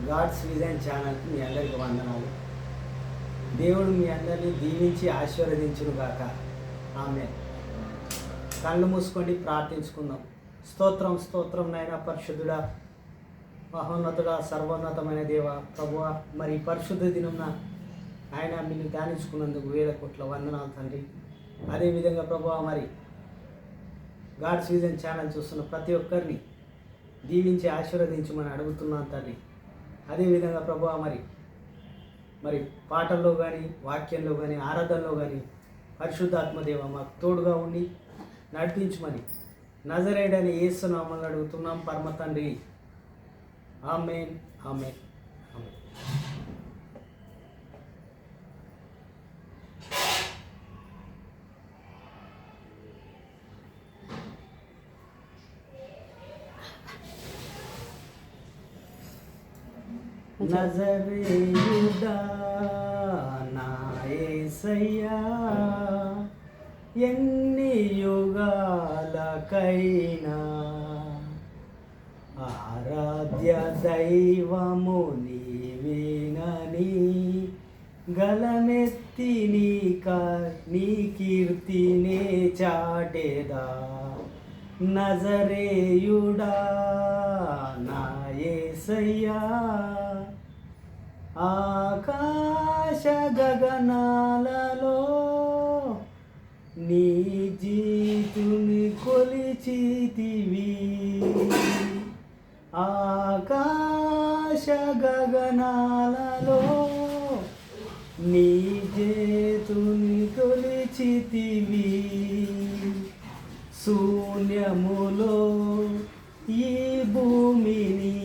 God's vision ఛానల్కి మీ అందరికీ వందనాలు. దేవుడు మీ అందరినీ దీవించి ఆశీర్వదించును గాక. ఆమె కళ్ళు మూసుకొని ప్రార్థించుకుందాం. స్తోత్రం స్తోత్రం నాయన పరిశుద్ధుడా, మహోన్నతుడా, సర్వోన్నతమైన దేవ ప్రభువా, మరి పరిశుద్ధ దినం ఆయన మీరు ధ్యానించుకున్నందుకు వేల కోట్ల వందనాలు తండ్రి. అదేవిధంగా ప్రభువా, మరి గాడ్స్ విజన్ ఛానల్ చూస్తున్న ప్రతి ఒక్కరిని దీవించి ఆశీర్వదించమని అడుగుతున్నాను తండ్రి. అదేవిధంగా ప్రభువా, మరి పాటల్లో కానీ, వాక్యంలో కానీ, ఆరాధనలో కానీ పరిశుద్ధాత్మదేవ మాకు తోడుగా ఉండి నడిపించమని నజరేయుడైన యేసు నామములో అడుగుతున్నాం పరమ తండ్రి. ఆమేన్, ఆమేన్, ఆమేన్. నజరేయుడా నా యేసయ్యా, ఎన్ని యుగాలకైనా ఆరాధ్య దైవము నీవేనని గలమెత్తి నీ కీర్తినే చాటేదా. నజరేయుడా నా యేసయ్యా, ఆకాశ గగనాలలో నీ జీతుని కొలిచితివి. ఆకాశ గగనాలలో నీ జీతుని కొలిచితివి. శూన్యములో ఈ భూమిని,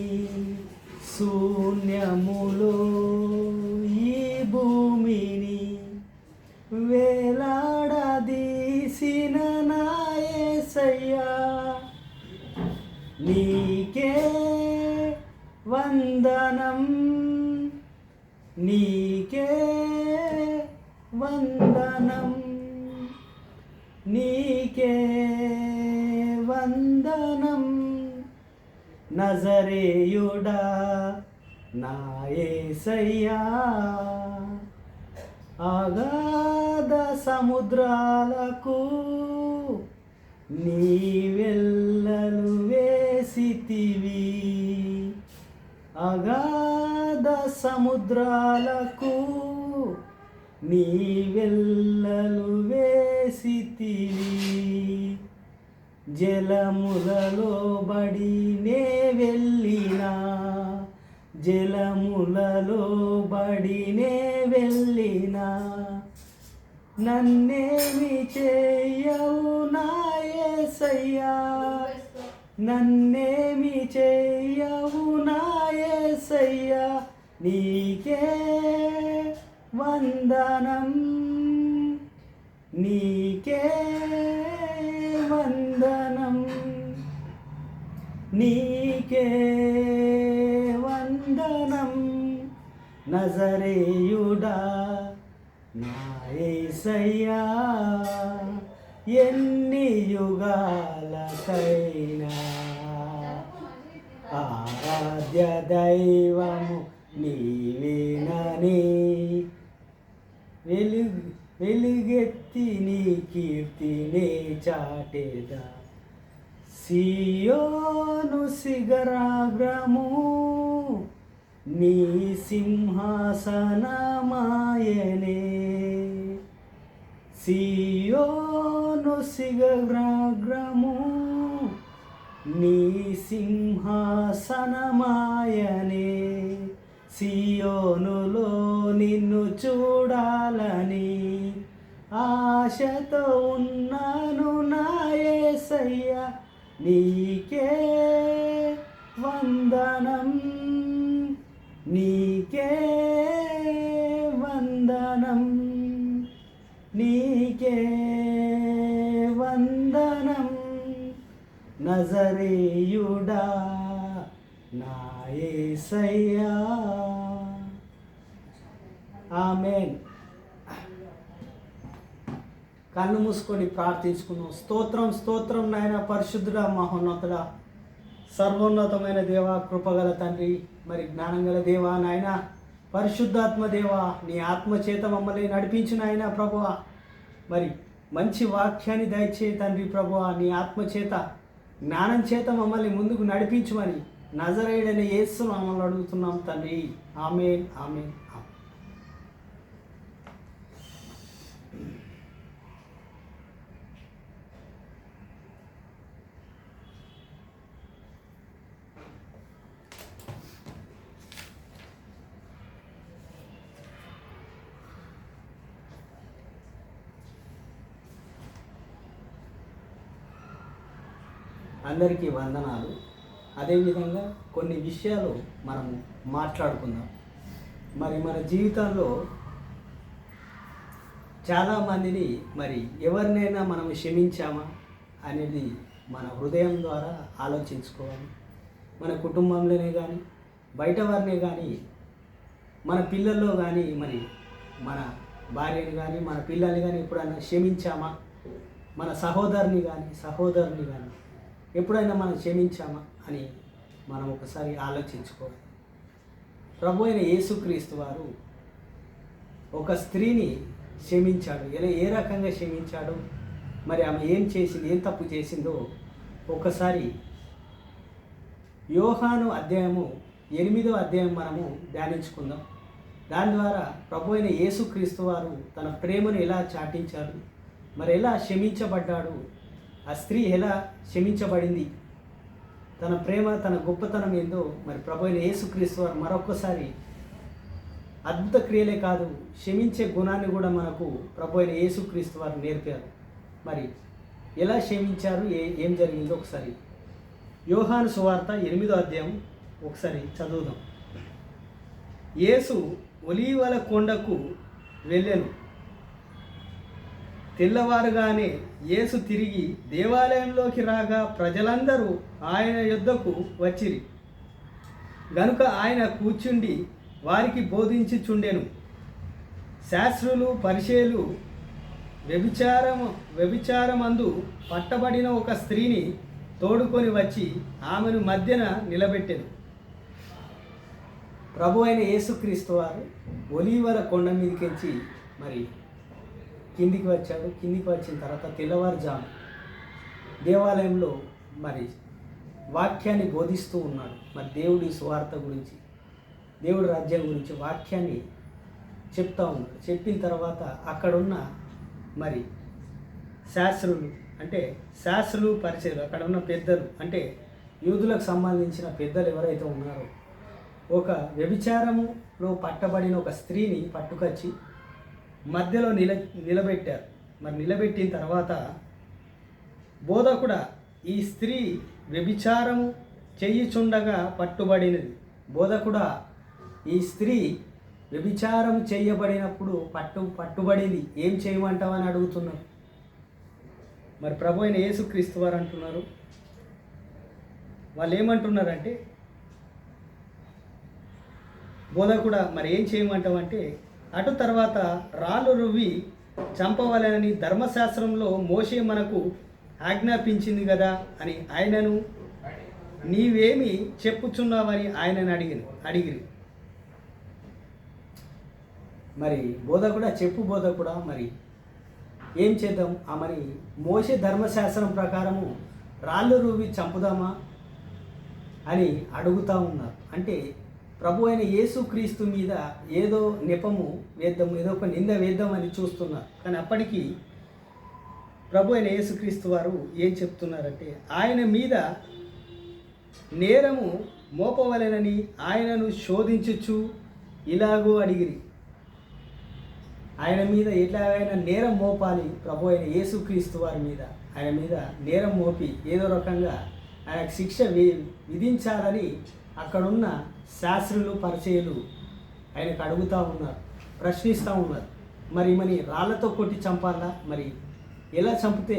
శూన్యములో ఈ భూమిని వేలాడదీసిన నా యేసయ్యా, నీకే వందనం, నీకే వందనం, నీకే వందనం. నజరేయుడా నా యేసయ్యా, అగాధ సముద్రాలకు నీవెల్లలు వేసితివి. అగాధ సముద్రాలకు నీవెల్లలు వేసితివి. జలములలో బడి నే వెళ్ళినా, జలములలో బడి నే వెళ్ళినా నన్నేమి చేయవు నా యేసయ్యా, నన్నేమి చేయవు నా యేసయ్యా, నీకే వందనం, నీకే వందనం, నీకే వందనం. నజరేయుడా నా యేసయ్యా, ఎన్ని యుగాలకైనా ఆరాధ్య దైవము నీవేనని వెలుగెత్తి నీ కీర్తినే చాటేదా. సియోను శిఖరాగ్రము నీ సింహాసనమాయనే. సియోను శిఖరాగ్రము నీ సింహాసనమాయనే. సియోనులో నిన్ను చూడాలని ఆశతో ఉన్నాను నా యేసయ్యా, నీకే వందనం, నీకే వందనం, నీకే వందనం. నజరేయుడా నా యేసయ్యా. ఆమేన్. కళ్ళు మూసుకొని ప్రార్థించుకున్నాం. స్తోత్రం స్తోత్రం నాయన పరిశుద్ధుడా, మహోన్నతుడా, సర్వోన్నతమైన దేవ, కృపగల తండ్రి, మరి జ్ఞానంగల దేవ, నాయన పరిశుద్ధాత్మ దేవ, నీ ఆత్మ చేత మమ్మల్ని నడిపించిన ఆయన ప్రభువ, మరి మంచి వాక్యాన్ని దయచే తండ్రి ప్రభువ, నీ ఆత్మ చేత జ్ఞానం చేత మమ్మల్ని ముందుకు నడిపించమని నజరేయుడైన యేసు నామములో అడుగుతున్నాం తండ్రి. ఆమేన్, ఆమేన్. అందరికీ వందనాలు. అదేవిధంగా కొన్ని విషయాలు మనము మాట్లాడుకుందాం. మరి మన జీవితంలో చాలామందిని మరి ఎవరినైనా మనం క్షమించామా అనేది మన హృదయం ద్వారా ఆలోచించుకోవాలి. మన కుటుంబంలోనే కానీ, బయట వారినే కానీ, మన పిల్లల్లో కానీ, మరి మన భార్యని కానీ, మన పిల్లల్ని కానీ ఎప్పుడైనా క్షమించామా? మన సహోదరుని కానీ ఎప్పుడైనా మనం క్షమించామా అని మనం ఒకసారి ఆలోచించుకోవాలి. ప్రభు అయిన యేసుక్రీస్తు వారు ఒక స్త్రీని క్షమించాడు. ఏ రకంగా క్షమించాడు, మరి ఆమె ఏం చేసింది, ఏం తప్పు చేసిందో ఒకసారి యోహాను అధ్యాయము 8వ అధ్యాయం మనము ధ్యానించుకుందాం. దాని ద్వారా ప్రభు అయిన యేసుక్రీస్తు వారు తన ప్రేమను ఎలా చాటించాడు, మరి ఎలా క్షమించబడ్డాడు, ఆ స్త్రీ ఎలా క్షమించబడింది, తన ప్రేమ, తన గొప్పతనం ఏందో మరి ప్రభు అయిన యేసుక్రీస్తు వారు మరొకసారి అద్భుత క్రియలే కాదు, క్షమించే గుణాన్ని కూడా మనకు ప్రభు అయిన యేసుక్రీస్తు వారు నేర్పారు. మరి ఎలా క్షమించారు, ఏం జరిగిందో ఒకసారి యోహాను సువార్త 8వ అధ్యాయం ఒకసారి చదువుదాం. యేసు ఒలీవల కొండకు వెళ్ళెను. తెల్లవారుగానే యేసు తిరిగి దేవాలయంలోకి రాగా ప్రజలందరూ ఆయన యొద్దకు వచ్చిరి. గనుక ఆయన కూర్చుండి వారికి బోధించుచుండెను. శాస్త్రులు, పరిసయ్యులు వ్యభిచారమందు పట్టబడిన ఒక స్త్రీని తోడుకొని వచ్చి ఆమెను మధ్యన నిలబెట్టెను. ప్రభు అయిన యేసుక్రీస్తు వారు ఒలీవల కొండ మీదకించి మరి కిందికి వచ్చాడు. కిందికి వచ్చిన తర్వాత తెల్లవారుజాము దేవాలయంలో మరి వాక్యాన్ని బోధిస్తూ ఉన్నాడు. మరి దేవుడి సువార్త గురించి, దేవుడి రాజ్యం గురించి వాక్యాన్ని చెప్తా ఉన్నాడు. చెప్పిన తర్వాత అక్కడున్న మరి శాస్త్రులు, పరిచయులు, అక్కడ ఉన్న పెద్దలు, అంటే యూదులకు సంబంధించిన పెద్దలు ఎవరైతే ఉన్నారో ఒక వ్యభిచారములో పట్టబడిన ఒక స్త్రీని పట్టుకొచ్చి మధ్యలో నిలబెట్టారు. మరి నిలబెట్టిన తర్వాత బోధకుడా, ఈ స్త్రీ వ్యభిచారము చెయ్యుచుండగా పట్టుబడినది. బోధకుడా, ఈ స్త్రీ వ్యభిచారం చేయబడినప్పుడు పట్టుబడింది, ఏం చేయమంటావని అడుగుతున్నారు. మరి ప్రభు అయిన యేసుక్రీస్తు వారు అంటున్నారు, వాళ్ళు ఏమంటున్నారంటే, బోధకుడా మరి ఏం చేయమంటావంటే, అటు తర్వాత రాళ్ళు రువ్వి చంపవలెనని ధర్మశాస్త్రంలో మోషే మనకు ఆజ్ఞాపించింది కదా అని ఆయనను, నీవేమి చెప్పుచున్నావని ఆయనను అడిగిరి. మరి బోధకుడా, చెప్పు బోధకుడా, మరి ఏం చేద్దాం? మరి మోషే ధర్మశాస్త్రం ప్రకారము రాళ్ళు రువ్వి చంపుదామా అని అడుగుతూ ఉన్నారు. అంటే ప్రభు అయిన యేసుక్రీస్తు మీద ఏదో నెపము వేద్దాం, ఏదో ఒక నింద వేద్దాం అని చూస్తున్నారు. కానీ అప్పటికి ప్రభు అయిన యేసుక్రీస్తు వారు ఏం చెప్తున్నారంటే, ఆయన మీద నేరము మోపవలెనని ఆయనను శోధించుచు ఇలాగూ అడిగిరి. ఆయన మీద ఎట్లాగైనా నేరం మోపాలి, ప్రభు అయిన యేసుక్రీస్తు వారి మీద, ఆయన మీద నేరం మోపి ఏదో రకంగా ఆయనకు శిక్ష విధించాలని అక్కడున్న శాస్త్రులు, పరిచయులు ఆయనకు అడుగుతూ ఉన్నారు, ప్రశ్నిస్తూ ఉన్నారు. మరి రాళ్లతో కొట్టి చంపాలా? మరి ఎలా చంపితే?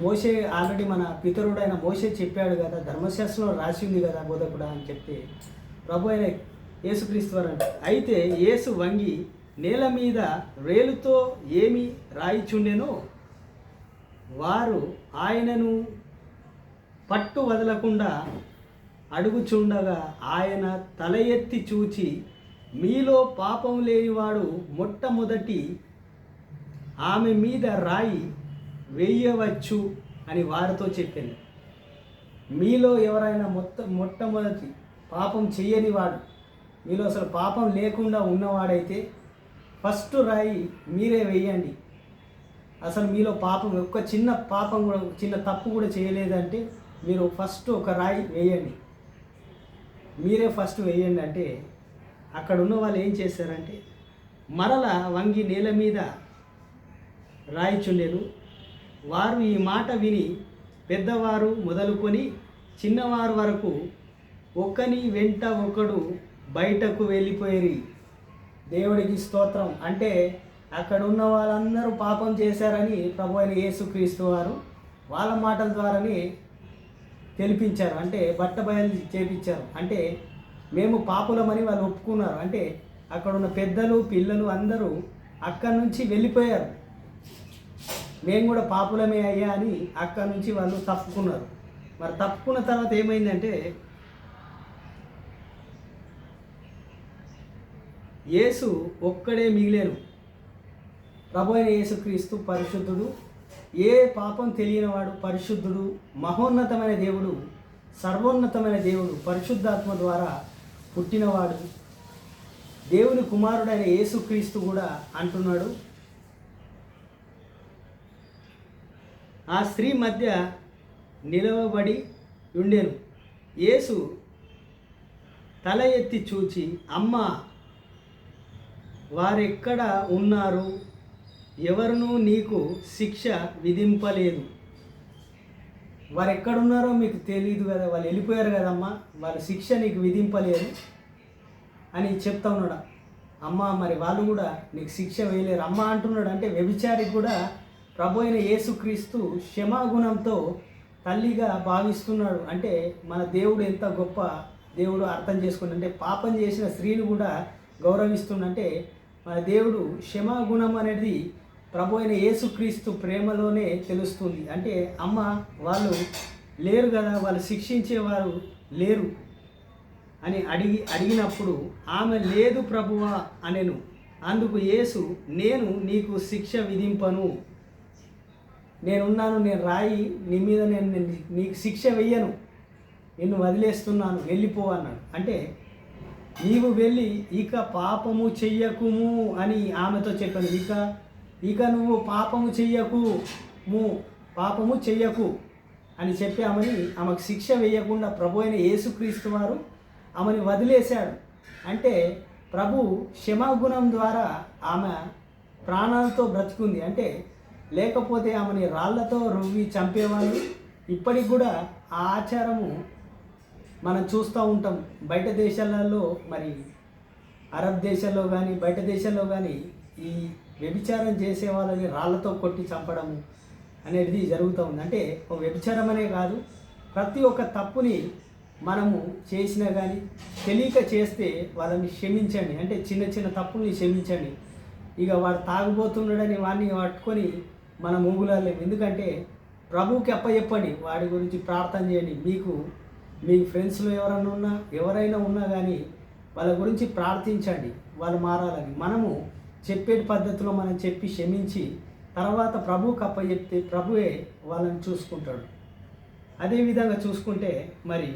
మోషే ఆల్రెడీ మన పితరుడైన మోషే చెప్పాడు కదా, ధర్మశాస్త్రంలో రాసి ఉంది కదా బోధకుడా అని చెప్తే ప్రభు అయిన యేసుక్రీస్తు వారు అంటే, అయితే యేసు వంగి నేల మీద వేలుతో ఏమి రాయిచుండెనో వారు ఆయనను పట్టు వదలకుండా అడుగుచుండగా ఆయన తల ఎత్తి చూచి, మీలో పాపం లేనివాడు మొట్టమొదటి ఆమె మీద రాయి వేయవచ్చు అని వారితో చెప్పింది. మీలో ఎవరైనా మొట్టమొదటి పాపం చేయని వాడు, మీలో అసలు పాపం లేకుండా ఉన్నవాడైతే ఫస్ట్ రాయి మీరే వేయండి. అసలు మీలో పాపం ఒక్క చిన్న పాపం కూడా, చిన్న తప్పు కూడా చేయలేదంటే మీరు ఫస్ట్ ఒక రాయి వేయండి, మీరే ఫస్ట్ వేయండి అంటే అక్కడ ఉన్న వాళ్ళు ఏం చేశారంటే మరల వంగి నేల మీద రాయిచుండెను. వారు ఈ మాట విని పెద్దవారు మొదలుకొని చిన్నవారు వరకు ఒకని వెంట ఒకడు బయటకు వెళ్ళిపోయి. దేవుడికి స్తోత్రం. అంటే అక్కడ ఉన్న వాళ్ళందరూ పాపం చేశారని ప్రభు అయిన యేసుక్రీస్తు వారు వాళ్ళ మాటల ద్వారానే తెలిపించారు. అంటే బట్టబయలు చేపించారు. అంటే మేము పాపులమని వాళ్ళు ఒప్పుకున్నారు. అంటే అక్కడ ఉన్న పెద్దలు పిల్లలు అందరూ అక్కడి నుంచి వెళ్ళిపోయారు. మేము కూడా పాపులమే అయ్యా అని అక్కడి నుంచి వాళ్ళు తప్పుకున్నారు. మరి తప్పుకున్న తర్వాత ఏమైందంటే యేసు ఒక్కడే మిగిలేను. ప్రభు అయిన యేసుక్రీస్తు పరిశుద్ధుడు, ఏ పాపం తెలియనివాడు, పరిశుద్ధుడు, మహోన్నతమైన దేవుడు, సర్వోన్నతమైన దేవుడు, పరిశుద్ధాత్మ ద్వారా పుట్టినవాడు, దేవుని కుమారుడైన యేసుక్రీస్తు కూడా అంటున్నాడు, ఆ స్త్రీ మధ్య నిలవబడి ఉండెను. యేసు తల ఎత్తి చూచి, అమ్మా, వారెక్కడ ఉన్నారు? ఎవరునూ నీకు శిక్ష విధింపలేదు. వారు ఎక్కడున్నారో మీకు తెలియదు కదా, వాళ్ళు వెళ్ళిపోయారు కదమ్మా, వాళ్ళ శిక్ష నీకు విధింపలేదు అని చెప్తా ఉన్నాడు. అమ్మ, మరి వాళ్ళు కూడా నీకు శిక్ష వేయలేరు అమ్మ అంటున్నాడు. అంటే వ్యభిచారికి కూడా ప్రభు అయిన యేసుక్రీస్తు క్షమాగుణంతో తల్లిగా భావిస్తున్నాడు. అంటే మన దేవుడు ఎంత గొప్ప దేవుడు అర్థం చేసుకుని, అంటే పాపం చేసిన స్త్రీని కూడా గౌరవిస్తుండంటే మన దేవుడు క్షమాగుణం అనేది ప్రభు అయిన యేసుక్రీస్తు ప్రేమలోనే తెలుస్తుంది. అంటే అమ్మ, వాళ్ళు లేరు కదా, వాళ్ళు శిక్షించేవారు లేరు అని అడిగినప్పుడు ఆమె లేదు ప్రభువా అనెను. అందుకు యేసు, నేను నీకు శిక్ష విధింపను, నేనున్నాను, నేను రాయి నీ మీద నేను నీకు శిక్ష వెయ్యను, నిన్ను వదిలేస్తున్నాను, వెళ్ళిపో అన్నాడు. అంటే నీవు వెళ్ళి ఇక పాపము చెయ్యకుము అని ఆమెతో చెప్పాను. ఇక నువ్వు పాపము చెయ్యకు అని చెప్పి ఆమెకు శిక్ష వేయకుండా ప్రభు అయిన యేసుక్రీస్తు వారు ఆమెని వదిలేశాడు. అంటే ప్రభు క్షమాగుణం ద్వారా ఆమె ప్రాణాలతో బ్రతుకుంది. అంటే లేకపోతే ఆమెని రాళ్లతో రువ్వి చంపేవాళ్ళు. ఇప్పటికి కూడా ఆ ఆచారము మనం చూస్తూ ఉంటాం. బయట దేశాలలో, మరి అరబ్ దేశాల్లో కానీ బయట దేశాల్లో కానీ ఈ వ్యభిచారం చేసే వాళ్ళని రాళ్లతో కొట్టి చంపడము అనేది జరుగుతూ ఉంది. అంటే ఒక వ్యభిచారం అనే కాదు, ప్రతి ఒక్క తప్పుని మనము చేసినా కానీ తెలియక చేస్తే వాళ్ళని క్షమించండి. అంటే చిన్న చిన్న తప్పుల్ని క్షమించండి. ఇక వాడు తాగుబోతున్నాడని వాడిని పట్టుకొని మనం ఊగులాలేము. ఎందుకంటే ప్రభువుకి అప్పచెప్పండి, వాడి గురించి ప్రార్థన చేయండి. మీ ఫ్రెండ్స్లో ఎవరైనా ఉన్నా కానీ వాళ్ళ గురించి ప్రార్థించండి, వాళ్ళు మారాలని. మనము చెప్పే పద్ధతిలో మనం చెప్పి క్షమించి తర్వాత ప్రభువుకి అప్పచెప్తే ప్రభువే వాళ్ళని చూసుకుంటాడు. అదేవిధంగా చూసుకుంటే మరి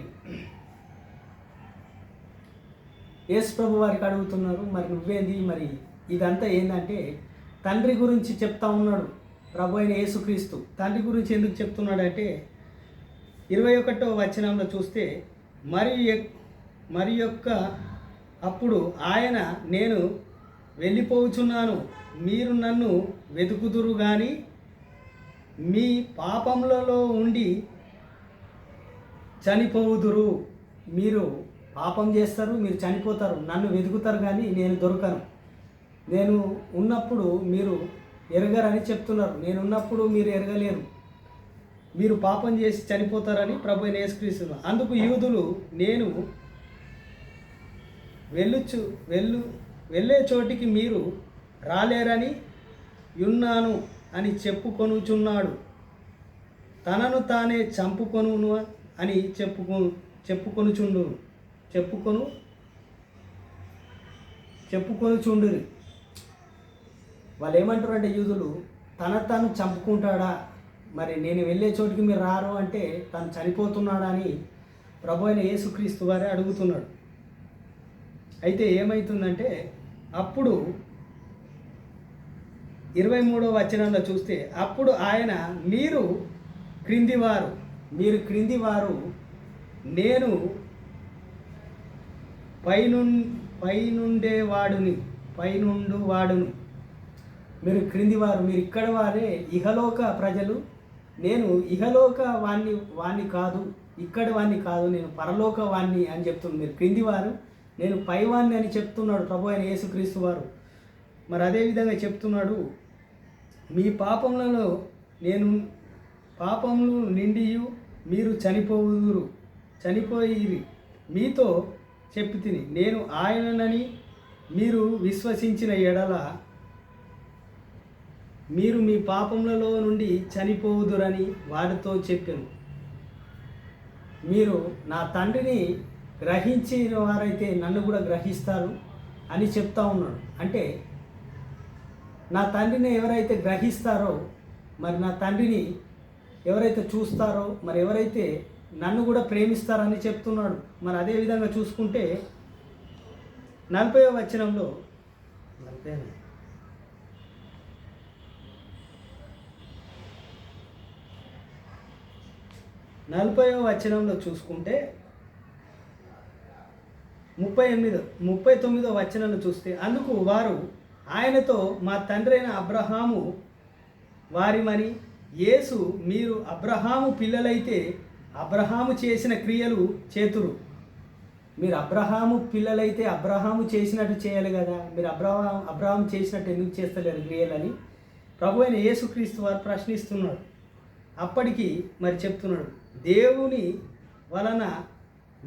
యేసు ప్రభు వారికి అడుగుతున్నారు, మరి నువ్వేంది, మరి ఇదంతా ఏంటంటే తండ్రి గురించి చెప్తా ఉన్నాడు ప్రభు అయిన యేసుక్రీస్తు. తండ్రి గురించి ఎందుకు చెప్తున్నాడంటే 21వ వచనంలో చూస్తే మరి యొక్క అప్పుడు ఆయన, నేను వెళ్ళిపోవచ్చున్నాను, మీరు నన్ను వెతుకుదురు కానీ మీ పాపములలో ఉండి చనిపోవుదురు. మీరు పాపం చేస్తారు, మీరు చనిపోతారు, నన్ను వెతుకుతారు కానీ నేను దొరకను. నేను ఉన్నప్పుడు మీరు ఎరగరని చెప్తున్నారు, నేనున్నప్పుడు మీరు ఎరగలేరు, మీరు పాపం చేసి చనిపోతారని ప్రభు అయిన యేసుక్రీస్తు. అందుకు యూదులు, నేను వెళ్ళే చోటికి మీరు రాలేరని ఉన్నాను అని చెప్పుకొనుచున్నాడు. తనను తానే అని చెప్పుకొనుచుండురి. వాళ్ళు ఏమంటారంటే యూదులు, తను చంపుకుంటాడా, మరి నేను వెళ్ళే చోటికి మీరు రారు అంటే తను చనిపోతున్నాడా అని ప్రభు అయిన యేసుక్రీస్తు వారే అడుగుతున్నాడు. అయితే ఏమవుతుందంటే అప్పుడు 23వ వచనంలో చూస్తే, అప్పుడు ఆయన మీరు క్రిందివారు నేను పైనుండు వాడును. మీరు క్రిందివారు, మీరు ఇక్కడ వారే, ఇహలోక ప్రజలు. నేను ఇహలోక వాణ్ణి కాదు, ఇక్కడ వాణ్ణి కాదు, నేను పరలోక వాణ్ణి అని చెప్తున్నాను. మీరు క్రిందివారు, నేను పైవాణ్ణి అని చెప్తున్నాడు ప్రభు అయిన యేసుక్రీస్తు వారు. మరి అదేవిధంగా చెప్తున్నాడు, మీ పాపములు నిండియు మీరు చనిపోయిరి. మీతో చెప్పి తిని నేను ఆయననని మీరు విశ్వసించిన ఎడల మీరు మీ పాపములలో నుండి చనిపోవుదురని వారితో చెప్పాను. మీరు నా తండ్రిని గ్రహించిన వారైతే నన్ను కూడా గ్రహిస్తారు అని చెప్తా ఉన్నాడు. అంటే నా తండ్రిని ఎవరైతే గ్రహిస్తారో, మరి నా తండ్రిని ఎవరైతే చూస్తారో, మరి ఎవరైతే నన్ను కూడా ప్రేమిస్తారని చెప్తున్నాడు. మరి అదేవిధంగా చూసుకుంటే 40వ వచనంలో 40వ వచనంలో చూసుకుంటే 39వ వచనంలో చూస్తే, అందుకు వారు ఆయనతో, మా తండ్రి అయిన అబ్రహాము వారిమని, యేసు, మీరు అబ్రహాము పిల్లలైతే అబ్రహాము చేసిన క్రియలు చేతురు. మీరు అబ్రహాము పిల్లలైతే అబ్రహాము చేసినట్టు చేయాలి కదా, మీరు అబ్రహాము చేసినట్టు ఎందుకు చేస్తలేరు క్రియలని ప్రభు అయిన యేసుక్రీస్తు వారు ప్రశ్నిస్తున్నాడు. అప్పటికి మరి చెప్తున్నాడు, దేవుని వలన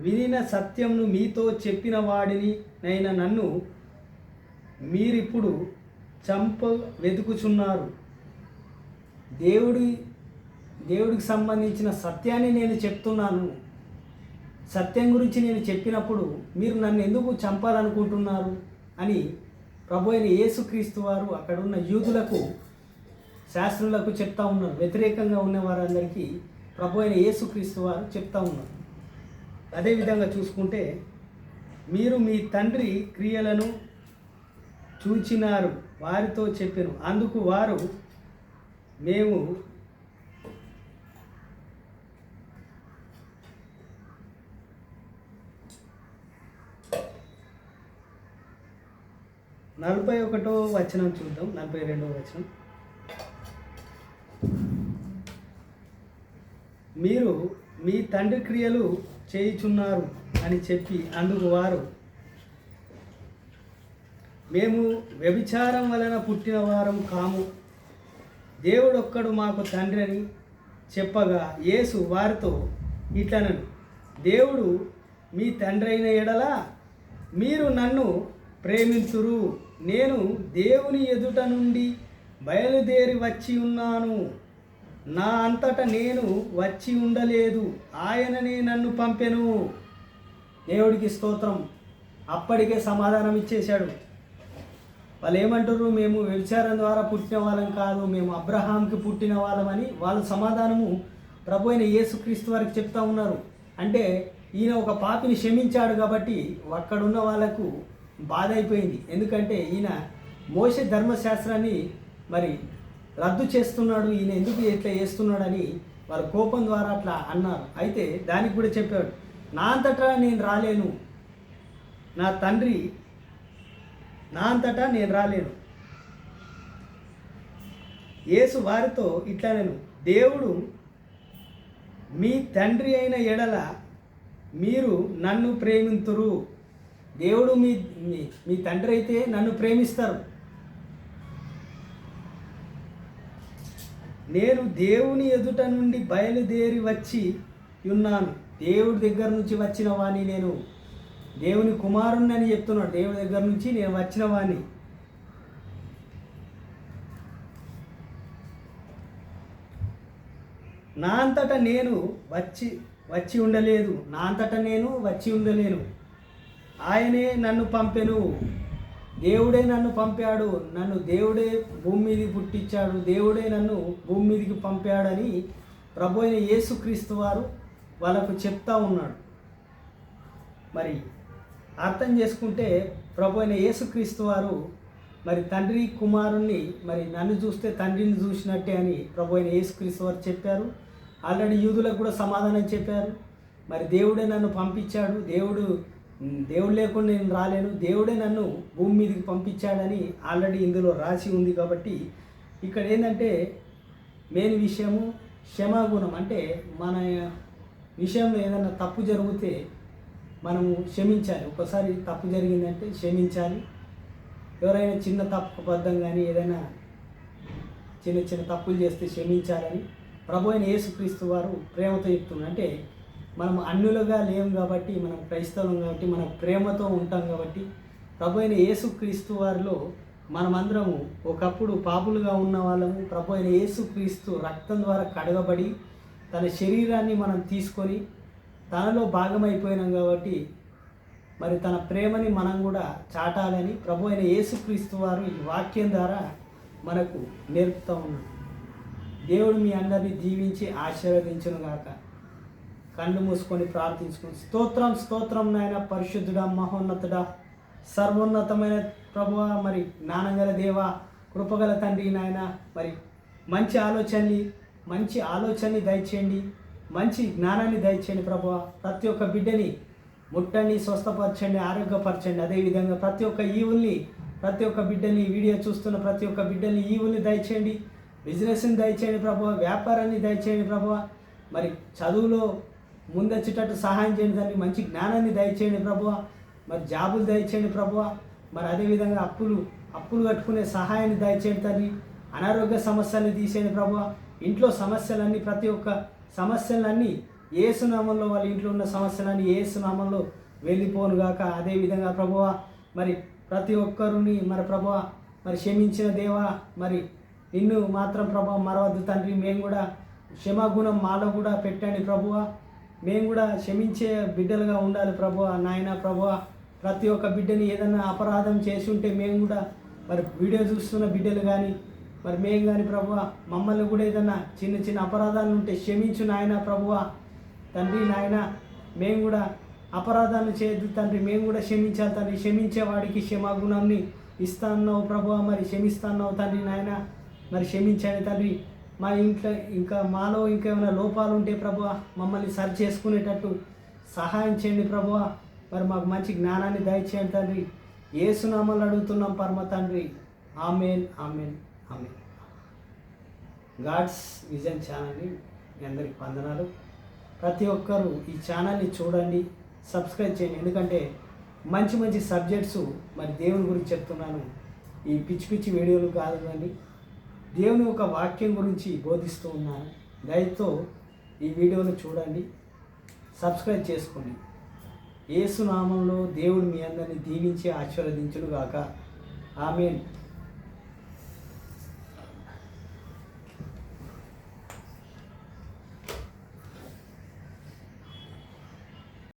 వినిన సత్యంను మీతో చెప్పిన వాడిని నైనా నన్ను మీరిప్పుడు వెతుకుచున్నారు. దేవుడికి సంబంధించిన సత్యాన్ని నేను చెప్తున్నాను. సత్యం గురించి నేను చెప్పినప్పుడు మీరు నన్ను ఎందుకు చంపాలనుకుంటున్నారు అని ప్రభు అయిన యేసుక్రీస్తు వారు అక్కడున్న యూదులకు, శాస్త్రులకు చెప్తా ఉన్నారు. వ్యతిరేకంగా ఉన్న వారందరికీ ప్రభు అయిన యేసుక్రీస్తు వారు చెప్తా ఉన్నారు. అదేవిధంగా చూసుకుంటే, మీరు మీ తండ్రి క్రియలను చూచినారు వారితో చెప్పాను. అందుకు వారు, మేము 41వ వచనం చూద్దాం. 42వ వచనం, మీరు మీ తండ్రి క్రియలు చేయుచున్నారు అని చెప్పి, అందుకు వారు, మేము వ్యభిచారం వలన పుట్టిన వారం కాము, దేవుడొక్కడు మాకు తండ్రి అని చెప్పగా, యేసు వారితో ఇట్లనను, దేవుడు మీ తండ్రి అయిన ఎడల మీరు నన్ను ప్రేమింతురు. నేను దేవుని ఎదుట నుండి బయలుదేరి వచ్చి ఉన్నాను. నా అంతట నేను వచ్చి ఉండలేదు, ఆయననే నన్ను పంపెను. దేవుడికి స్తోత్రం. అప్పటికే సమాధానం ఇచ్చేశాడు. వాళ్ళు ఏమంటారు, మేము వ్యభిచారం ద్వారా పుట్టిన వాళ్ళం కాదు, మేము అబ్రహాంకి పుట్టిన వాళ్ళమని వాళ్ళు సమాధానము ప్రభు అయిన యేసుక్రీస్తు వారికి చెప్తా ఉన్నారు. అంటే ఈయన ఒక పాపిని క్షమించాడు కాబట్టి అక్కడున్న వాళ్ళకు బాధ అయిపోయింది. ఎందుకంటే ఈయన మోషే ధర్మశాస్త్రాన్ని మరి రద్దు చేస్తున్నాడు, ఈయన ఎందుకు ఇట్లా చేస్తున్నాడని వాళ్ళ కోపం ద్వారా అట్లా అన్నారు. అయితే దానికి కూడా చెప్పాడు, నా అంతటా నేను రాలేను, నా తండ్రి నా అంతటా నేను రాలేను. యేసు వారితో ఇట్లా, నేను దేవుడు మీ తండ్రి అయిన ఎడల మీరు నన్ను ప్రేమింతురు. దేవుడు మీ తండ్రి అయితే నన్ను ప్రేమిస్తారు. నేను దేవుని ఎదుట నుండి బయలుదేరి వచ్చి ఉన్నాను. దేవుడి దగ్గర నుంచి వచ్చిన వాణ్ణి, నేను దేవుని కుమారుణ్ణి అని చెప్తున్నాడు. దేవుడి దగ్గర నుంచి నేను వచ్చిన వాణ్ణి. నా అంతటా నేను వచ్చి ఉండలేదు, నా అంతటా నేను వచ్చి ఉండలేను, ఆయనే నన్ను పంపెను. దేవుడే నన్ను పంపాడు, నన్ను దేవుడే భూమి మీదకి పుట్టించాడు, దేవుడే నన్ను భూమి మీదకి పంపాడని ప్రభు అయిన యేసుక్రీస్తు వారు వాళ్ళకు చెప్తా ఉన్నాడు. మరి అర్థం చేసుకుంటే ప్రభు అయిన యేసుక్రీస్తు వారు మరి తండ్రి కుమారుణ్ణి మరి నన్ను చూస్తే తండ్రిని చూసినట్టే అని ప్రభు అయిన యేసుక్రీస్తు వారు చెప్పారు. ఆల్రెడీ యూదులకు కూడా సమాధానం చెప్పారు. మరి దేవుడే నన్ను పంపించాడు, దేవుడు లేకుండా నేను రాలేను, దేవుడే నన్ను భూమి మీదకి పంపించాడని ఆల్రెడీ ఇందులో రాసి ఉంది. కాబట్టి ఇక్కడ ఏంటంటే మెయిన్ విషయము క్షమాగుణం. అంటే మన విషయంలో ఏదైనా తప్పు జరిగితే మనము క్షమించాలి. ఒకసారి తప్పు జరిగిందంటే క్షమించాలి. ఎవరైనా చిన్న తప్పుబద్ధం కానీ ఏదైనా చిన్న చిన్న తప్పులు చేస్తే క్షమించాలని ప్రభు అయిన యేసుక్రీస్తు వారు ప్రేమతో చెప్తున్నారు. అంటే మనం అన్యులుగా లేము కాబట్టి, మనం క్రైస్తవం కాబట్టి, మనం ప్రేమతో ఉంటాం కాబట్టి ప్రభు అయిన యేసుక్రీస్తు వారిలో మనమందరము ఒకప్పుడు పాపులుగా ఉన్న వాళ్ళము ప్రభు అయిన యేసుక్రీస్తు రక్తం ద్వారా కడగబడి తన శరీరాన్ని మనం తీసుకొని తనలో భాగమైపోయినాం కాబట్టి మరి తన ప్రేమని మనం కూడా చాటాలని ప్రభు అయిన యేసుక్రీస్తు వారు ఈ వాక్యం ద్వారా మనకు నేర్పుతూ ఉన్నాడు. దేవుడు మీ అందరినీ దీవించి ఆశీర్వదించును గాక. కళ్ళు మూసుకొని ప్రార్థించుకుని స్తోత్రం స్తోత్రం నాయన, పరిశుద్ధుడా, మహోన్నతుడా, సర్వోన్నతమైన ప్రభువా, మరి జ్ఞానంగల దేవ, కృపగల తండ్రి నాయన, మరి మంచి ఆలోచనని దయచేయండి, మంచి జ్ఞానాన్ని దయచేయండి ప్రభువా. ప్రతి ఒక్క బిడ్డని ముట్టండి, స్వస్థపరచండి, ఆరోగ్యపరచండి. అదేవిధంగా ప్రతి ఒక్క బిడ్డని వీడియో చూస్తున్న ప్రతి ఒక్క బిడ్డని ఈవుల్ని దయచేయండి, బిజినెస్ని దయచేయండి ప్రభువా, వ్యాపారాన్ని దయచేయండి ప్రభువా. మరి చదువులో ముందొచ్చేటట్టు సహాయం చేయండి తండ్రి, మంచి జ్ఞానాన్ని దయచేయండి ప్రభువా. మరి జాబులు దయచేయండి ప్రభువా. మరి అదేవిధంగా అప్పులు కట్టుకునే సహాయాన్ని దయచేయండి తండ్రి. అనారోగ్య సమస్యల్ని తీసేయండి ప్రభువా. ఇంట్లో సమస్యలన్నీ, ప్రతి ఒక్క సమస్యలన్నీ యేసునామంలో, వాళ్ళ ఇంట్లో ఉన్న సమస్యలన్నీ యేసునామంలో వెళ్ళిపోను గాక. అదేవిధంగా ప్రభువా, మరి ప్రతి ఒక్కరిని మరి ప్రభువా మరి క్షమించిన దేవా, మరి నిన్ను మాత్రం ప్రభువా మరవద్దు తండ్రి. మేము కూడా క్షమాగుణం మాలో కూడా పెట్టండి ప్రభువా. మేము కూడా క్షమించే బిడ్డలుగా ఉండాలి ప్రభువా. నాయన ప్రభువా, ప్రతి ఒక్క బిడ్డని ఏదైనా అపరాధం చేసి ఉంటే మేము కూడా మరి వీడియో చూస్తున్న బిడ్డలు కానీ మరి మేము కానీ ప్రభువా, మమ్మల్ని కూడా ఏదైనా చిన్న చిన్న అపరాధాలు ఉంటే క్షమించు నాయన ప్రభువా. తండ్రి నాయన, మేము కూడా అపరాధాలు చేయొద్దు తండ్రి, మేము కూడా క్షమించాలి తండ్రి. క్షమించేవాడికి క్షమాగుణాన్ని ఇస్తాన్నావు ప్రభువా, మరి క్షమిస్తాన్నావు తండ్రి నాయన. మరి క్షమించండి తండ్రి. మా ఇంట్లో మాలో ఇంకేమైనా లోపాలు ఉంటే ప్రభువా మమ్మల్ని సరి చేసుకునేటట్టు సహాయం చేయండి ప్రభువా. మరి మాకు మంచి జ్ఞానాన్ని దయచేయండి తండ్రి. యేసునామములో అడుగుతున్నాం పరమ తండ్రి. ఆమేన్, ఆమేన్, ఆమేన్. గాడ్స్ విజన్ ఛానల్ని మీ అందరికి వందనాలు. ప్రతి ఒక్కరూ ఈ ఛానల్ని చూడండి, సబ్స్క్రైబ్ చేయండి. ఎందుకంటే మంచి సబ్జెక్ట్స్ మరి దేవుని గురించి చెప్తున్నాను. ఈ పిచ్చి వీడియోలు కాదు కానీ దేవుని ఒక వాక్యం గురించి బోధిస్తూ ఉన్నాను. దయతో ఈ వీడియోను చూడండి, సబ్స్క్రైబ్ చేసుకోండి. యేసు నామంలో దేవుడు మీ అందరిని దీవించి ఆశీర్వదించును గాక. ఆమేన్.